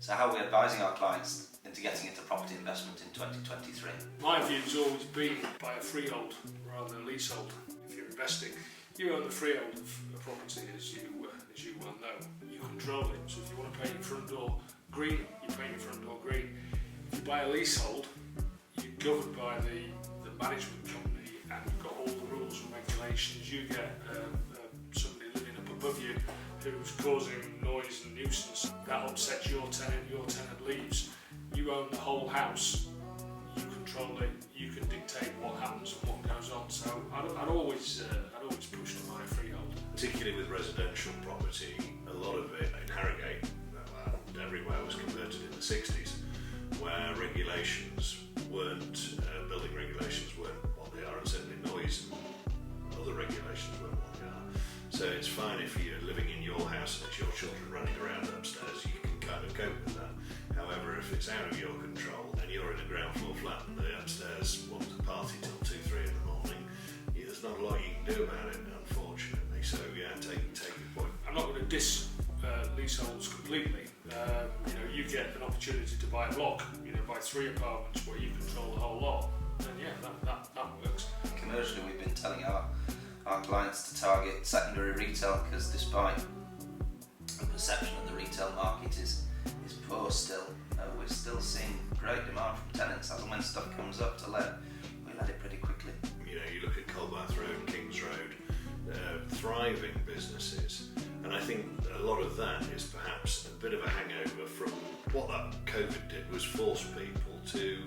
So how are we advising our clients into getting into property investment in 2023? My view has always been buy a freehold rather than a leasehold. If you're investing, you own the freehold of a property, as you well know. You control it. So if you want to paint your front door green, you paint your front door green. If you buy a leasehold, you're governed by the management company and you've got all the rules and regulations. You get somebody living up above you who's causing noise and nuisance. That upsets your tenant leaves. You own the whole house, you control it, you can dictate what happens and what goes on. So I'd always push to buy a freehold. Particularly with residential property, a lot of it in Harrogate and everywhere was converted in the 60s, where regulations weren't, building regulations weren't what they are, and certainly noise and other regulations weren't what they are. So it's fine if you're living in your house and it's your children running around upstairs, you can kind of cope with that. However, if it's out of your control and you're in a ground floor flat and the upstairs wants to party till 2, 3 in the morning, there's not a lot you can do about it, unfortunately. So yeah, take your point. I'm not going to diss leaseholds completely. You get an opportunity to buy a block, buy 3 apartments where you control the whole lot, then yeah, that works. Commercially, we've been telling our clients to target secondary retail because despite the perception of the retail market is poor still, we're still seeing great demand from tenants. As and when stuff comes up to let, we let it pretty quickly. You look at Colbath Road, Kings Road, thriving businesses, and I think a lot of that is perhaps a bit of a hangover from what that COVID did, was force people to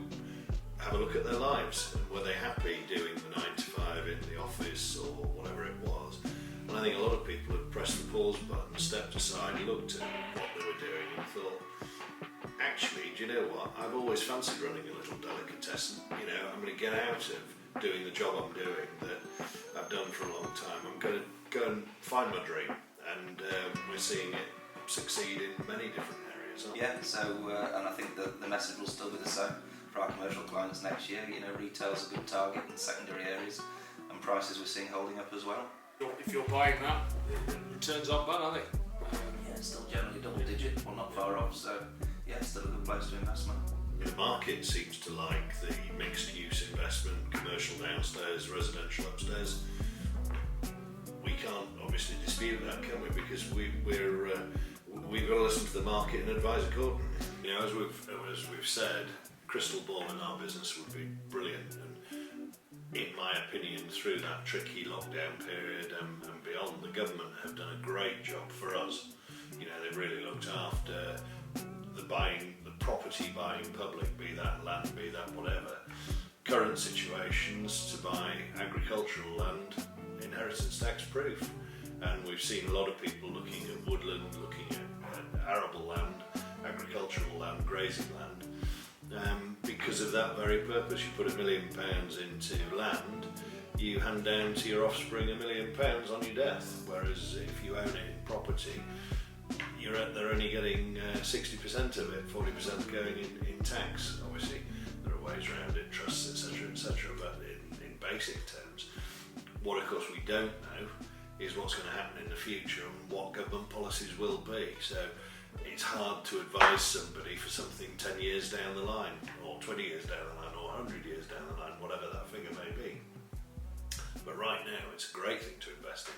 have a look at their lives, and were they happy doing the 9 to 5 in the office or whatever it was. And I think a lot of people had pressed the pause button, stepped aside, looked at what they were doing and thought, actually, do you know what, I've always fancied running a little delicatessen. I'm going to get out of doing the job I'm doing that I've done for a long time. I'm going to go and find my dream, and we're seeing it succeed in many different areas. Yeah, so and I think the message will still be the same for our commercial clients next year. Retail's a good target in secondary areas, and prices we're seeing holding up as well. If you're buying that, returns aren't bad, are they? Yeah, it's still generally double digit, well not far off, so yeah, it's still a good place to invest money. The market seems to like the mixed use investment, commercial downstairs, residential upstairs. We can't obviously dispute that, can we? Because we've got to listen to the market and advise accordingly. As we've said, crystal ball in our business would be brilliant, and in my opinion, through that tricky lockdown period and beyond, the government have done a great job for us. They've really looked after the property buying public, be that land, be that whatever. Current situations to buy agricultural land, inheritance tax proof, and we've seen a lot of people looking at woodland, looking at arable land, agricultural land, grazing land, because of that very purpose. You put £1 million into land, you hand down to your offspring £1 million on your death, whereas if you own it in property, they're only getting 60% of it, 40% going in tax. Obviously there are ways around it, trusts, etc, but in basic terms, what of course we don't know is what's going to happen in the future and what government policies will be. So it's hard to advise somebody for something 10 years down the line, or 20 years down the line, or 100 years down the line, whatever that figure may be. But right now it's a great thing to invest in.